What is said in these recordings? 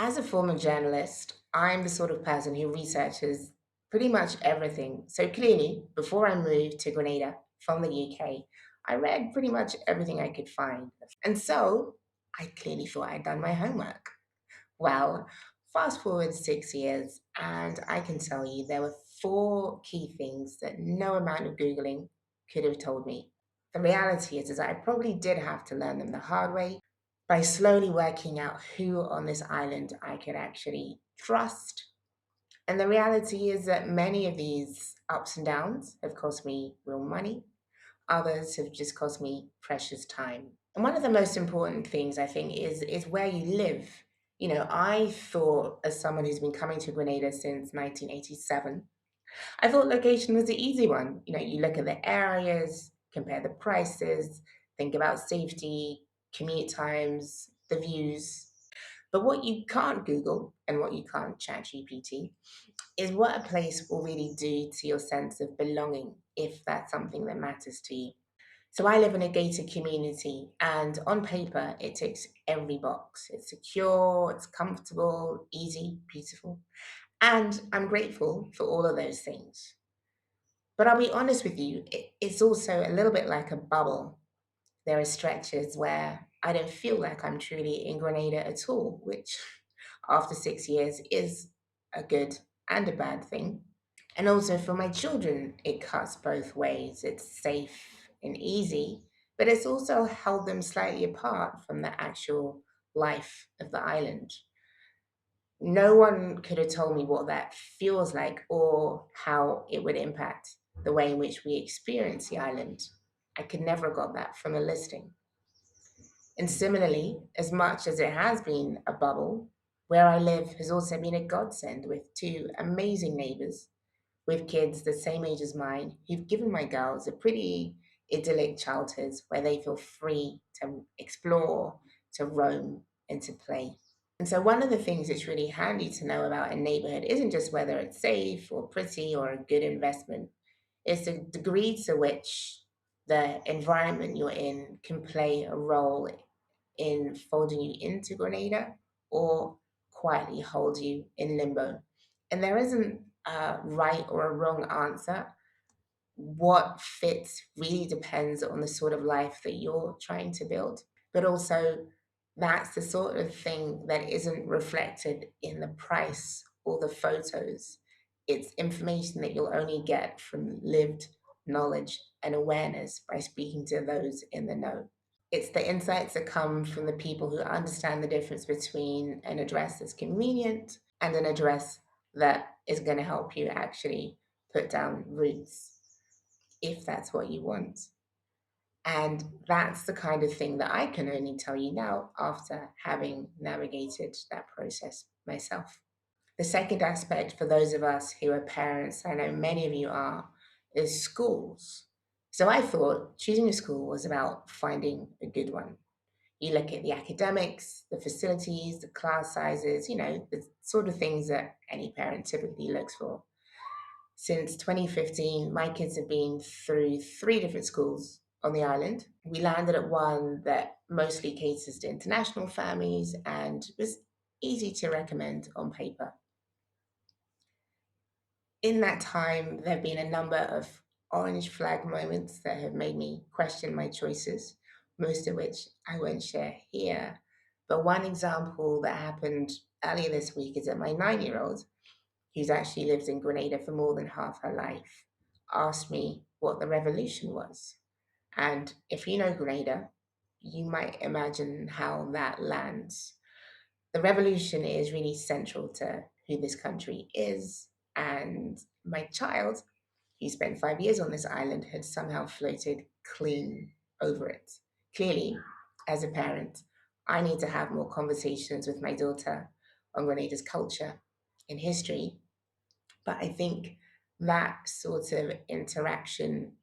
As a former journalist, I'm the sort of person who researches pretty much everything. So clearly, before I moved to Grenada from the UK, I read pretty much everything I could find. And so I clearly thought I'd done my homework. Well, fast forward 6 years, and I can tell you there were four key things that no amount of Googling could have told me. The reality is I probably did have to learn them the hard way by slowly working out who on this island I could actually trust. And the reality is that many of these ups and downs have cost me real money. Others have just cost me precious time. And one of the most important things I think is where you live. I thought, as someone who's been coming to Grenada since 1987, I thought location was the easy one. You look at the areas, compare the prices, think about safety, commute times, the views. But what you can't Google and what you can't chat GPT is what a place will really do to your sense of belonging, if that's something that matters to you. So I live in a gated community, and on paper, it ticks every box. It's secure, it's comfortable, easy, beautiful. And I'm grateful for all of those things. But I'll be honest with you, it's also a little bit like a bubble. There are stretches where I don't feel like I'm truly in Grenada at all, which after 6 years is a good and a bad thing. And also for my children, it cuts both ways. It's safe and easy, but it's also held them slightly apart from the actual life of the island. No one could have told me what that feels like or how it would impact the way in which we experience the island. I could never have got that from a listing. And similarly, as much as it has been a bubble, where I live has also been a godsend with two amazing neighbors with kids the same age as mine who've given my girls a pretty idyllic childhood where they feel free to explore, to roam, and to play. And so, one of the things that's really handy to know about a neighborhood isn't just whether it's safe or pretty or a good investment, it's the degree to which the environment you're in can play a role in folding you into Grenada or quietly hold you in limbo. And there isn't a right or a wrong answer. What fits really depends on the sort of life that you're trying to build. But also, that's the sort of thing that isn't reflected in the price or the photos. It's information that you'll only get from lived knowledge and awareness by speaking to those in the know. It's the insights that come from the people who understand the difference between an address that's convenient and an address that is going to help you actually put down roots if that's what you want. And that's the kind of thing that I can only tell you now after having navigated that process myself. The second aspect for those of us who are parents, I know many of you are, is schools. So I thought choosing a school was about finding a good one. You look at the academics, the facilities, the class sizes, the sort of things that any parent typically looks for. Since 2015, my kids have been through three different schools on the island. We landed at one that mostly caters to international families and was easy to recommend on paper. In that time, there have been a number of orange flag moments that have made me question my choices, most of which I won't share here. But one example that happened earlier this week is that my 9 year old, who's actually lived in Grenada for more than half her life, asked me what the revolution was. And if you know Grenada, you might imagine how that lands. The revolution is really central to who this country is. And my child, who spent 5 years on this island, had somehow floated clean over it. Clearly, as a parent, I need to have more conversations with my daughter on Grenada's culture and history. But I think that sort of interaction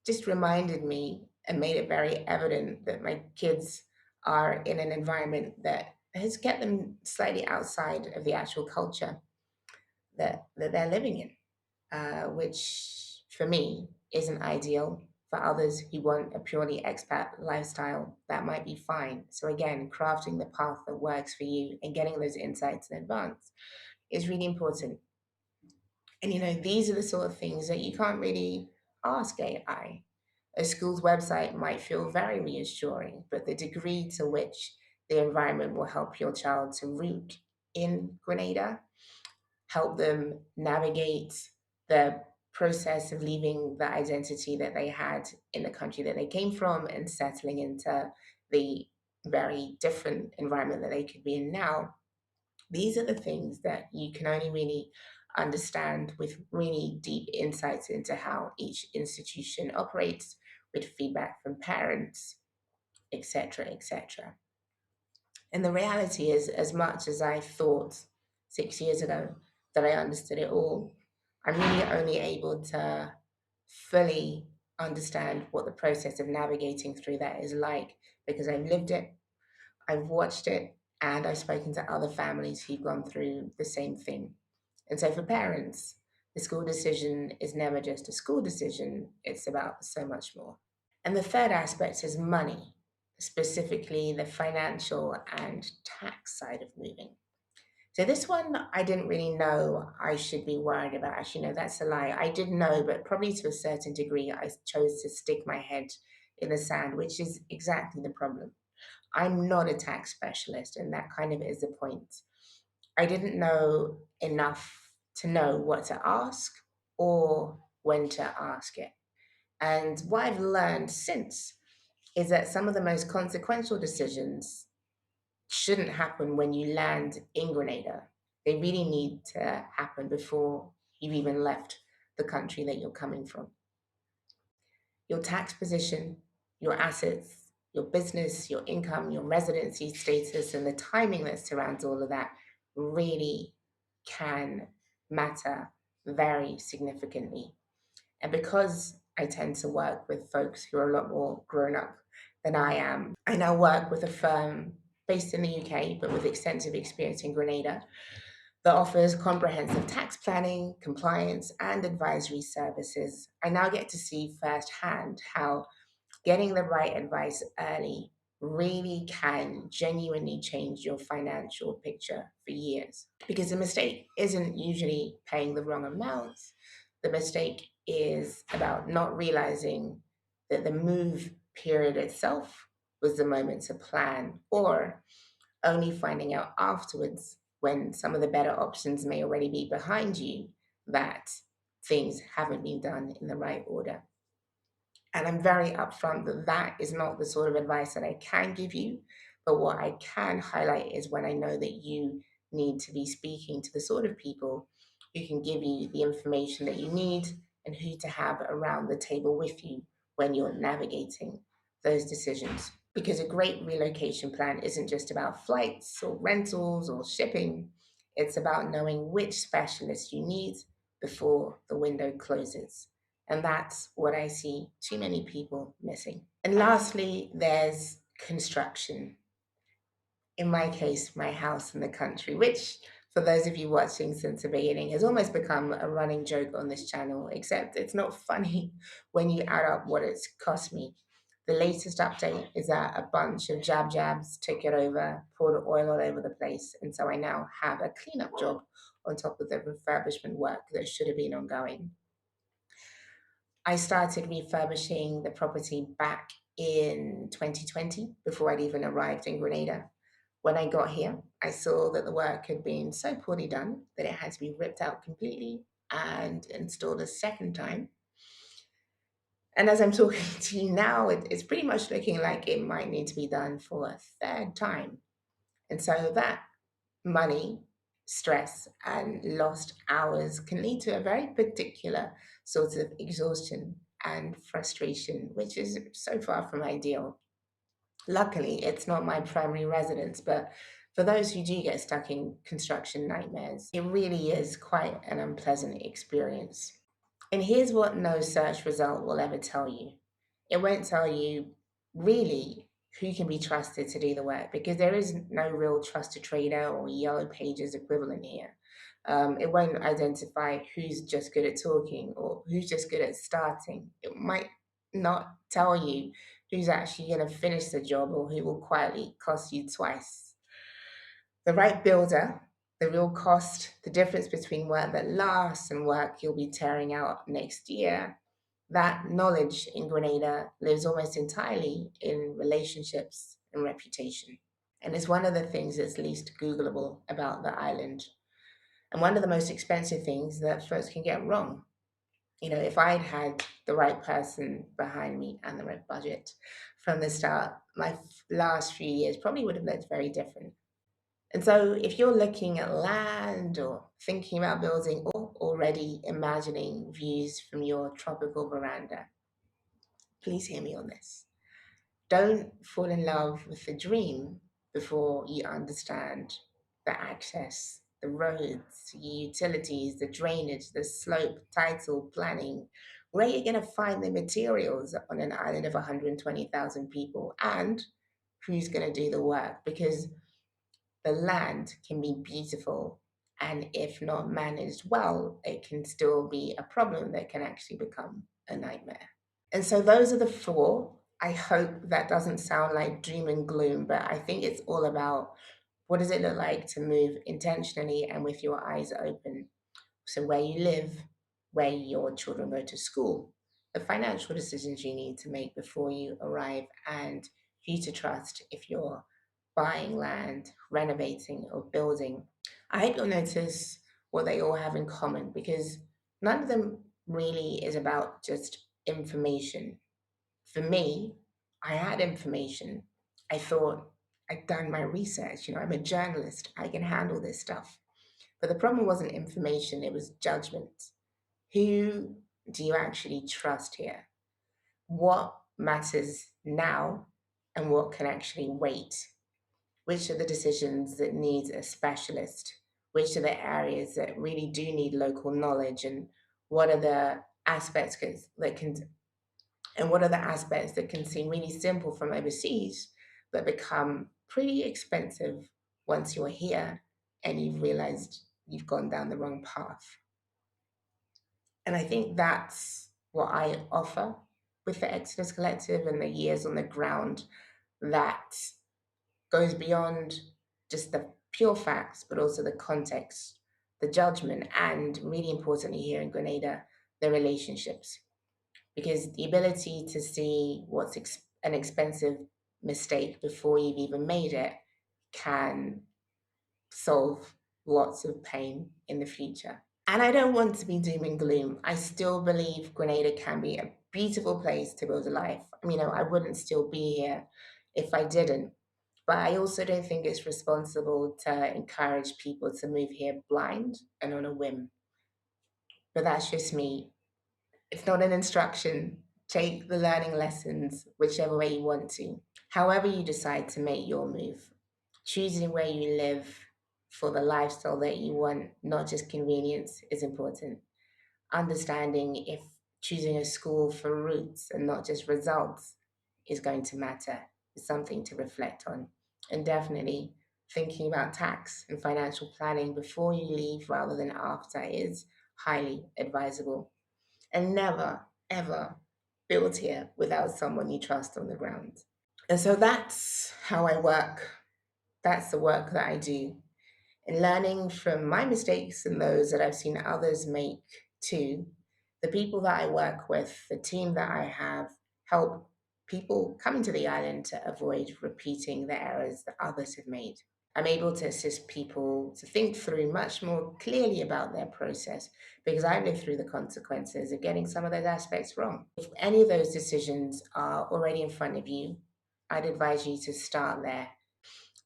just reminded me and made it very evident that my kids are in an environment that has kept them slightly outside of the actual culture that they're living in, which for me isn't ideal. For others who want a purely expat lifestyle, that might be fine. So, again, crafting the path that works for you and getting those insights in advance is really important. And these are the sort of things that you can't really ask AI. A school's website might feel very reassuring, but the degree to which the environment will help your child to root in Grenada, help them navigate the process of leaving the identity that they had in the country that they came from and settling into the very different environment that they could be in now. These are the things that you can only really understand with really deep insights into how each institution operates, with feedback from parents, etc., etc. And the reality is, as much as I thought 6 years ago that I understood it all, I'm really only able to fully understand what the process of navigating through that is like because I've lived it, I've watched it, and I've spoken to other families who've gone through the same thing. And so for parents, the school decision is never just a school decision, it's about so much more. And the third aspect is money, specifically the financial and tax side of moving. So this one I didn't really know I should be worried about. Actually, no, that's a lie. I did know, but probably to a certain degree, I chose to stick my head in the sand, which is exactly the problem. I'm not a tax specialist, and that kind of is the point. I didn't know enough to know what to ask or when to ask it. And what I've learned since is that some of the most consequential decisions shouldn't happen when you land in Grenada. They really need to happen before you've even left the country that you're coming from. Your tax position, your assets, your business, your income, your residency status, and the timing that surrounds all of that really can matter very significantly. And because I tend to work with folks who are a lot more grown up than I am, I now work with a firm based in the UK, but with extensive experience in Grenada, that offers comprehensive tax planning, compliance, and advisory services. I now get to see firsthand how getting the right advice early really can genuinely change your financial picture for years. Because the mistake isn't usually paying the wrong amounts, the mistake is about not realizing that the move period itself was the moment to plan, or only finding out afterwards when some of the better options may already be behind you that things haven't been done in the right order. And I'm very upfront that that is not the sort of advice that I can give you. But what I can highlight is when I know that you need to be speaking to the sort of people who can give you the information that you need and who to have around the table with you when you're navigating those decisions. Because a great relocation plan isn't just about flights or rentals or shipping, it's about knowing which specialist you need before the window closes. And that's what I see too many people missing. And lastly, there's construction. In my case, my house in the country, which for those of you watching since the beginning has almost become a running joke on this channel, except it's not funny when you add up what it's cost me. The latest update is that a bunch of jabs took it over, poured oil all over the place, and so I now have a cleanup job on top of the refurbishment work that should have been ongoing. I started refurbishing the property back in 2020 before I'd even arrived in Grenada. When I got here, I saw that the work had been so poorly done that it had to be ripped out completely and installed a second time. And as I'm talking to you now, it's pretty much looking like it might need to be done for a third time. And so that money, stress, and lost hours can lead to a very particular sort of exhaustion and frustration, which is so far from ideal. Luckily, it's not my primary residence, but for those who do get stuck in construction nightmares, it really is quite an unpleasant experience. And here's what no search result will ever tell you. It won't tell you really who can be trusted to do the work because there is no real trusted trader or yellow pages equivalent here. It won't identify who's just good at talking or who's just good at starting. It might not tell you who's actually going to finish the job or who will quietly cost you twice. The right builder, the real cost, the difference between work that lasts and work you'll be tearing out next year, that knowledge in Grenada lives almost entirely in relationships and reputation. And it's one of the things that's least Googleable about the island. And one of the most expensive things that folks can get wrong. You know, if I'd had the right person behind me and the right budget from the start, my last few years probably would have looked very different. And so, if you're looking at land or thinking about building or already imagining views from your tropical veranda, please hear me on this. Don't fall in love with the dream before you understand the access, the roads, the utilities, the drainage, the slope, title, planning, where you're going to find the materials on an island of 120,000 people, and who's going to do the work. Because the land can be beautiful, and if not managed well, it can still be a problem that can actually become a nightmare. And so those are the four. I hope that doesn't sound like doom and gloom, but I think it's all about what does it look like to move intentionally and with your eyes open. So, where you live, where your children go to school, the financial decisions you need to make before you arrive, and who to trust if you're buying land, renovating, or building. I hope you'll notice what they all have in common, because none of them really is about just information. For me, I had information. I thought I'd done my research. You know, I'm a journalist, I can handle this stuff. But the problem wasn't information, it was judgment. Who do you actually trust here? What matters now and what can actually wait? Which are the decisions that need a specialist? Which are the areas that really do need local knowledge? And what are the aspects that can and what are the aspects that can seem really simple from overseas but become pretty expensive once you're here and you've realized you've gone down the wrong path? And I think that's what I offer with the Exodus Collective and the years on the ground that goes beyond just the pure facts, but also the context, the judgment, and really importantly here in Grenada, the relationships. Because the ability to see what's an expensive mistake before you've even made it can solve lots of pain in the future. And I don't want to be doom and gloom. I still believe Grenada can be a beautiful place to build a life. You know, I wouldn't still be here if I didn't. But I also don't think it's responsible to encourage people to move here blind and on a whim. But that's just me. It's not an instruction. Take the learning lessons whichever way you want to. However, you decide to make your move, choosing where you live for the lifestyle that you want, not just convenience, is important. Understanding if choosing a school for roots and not just results is going to matter is something to reflect on. And definitely thinking about tax and financial planning before you leave rather than after is highly advisable. And never, ever build here without someone you trust on the ground. And so that's how I work. That's the work that I do. And learning from my mistakes and those that I've seen others make too, the people that I work with, the team that I have, help people coming to the island to avoid repeating the errors that others have made. I'm able to assist people to think through much more clearly about their process because I've lived through the consequences of getting some of those aspects wrong. If any of those decisions are already in front of you, I'd advise you to start there.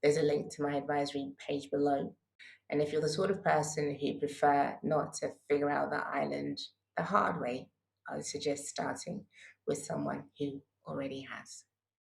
There's a link to my advisory page below. And if you're the sort of person who prefer not to figure out the island the hard way, I would suggest starting with someone who already has.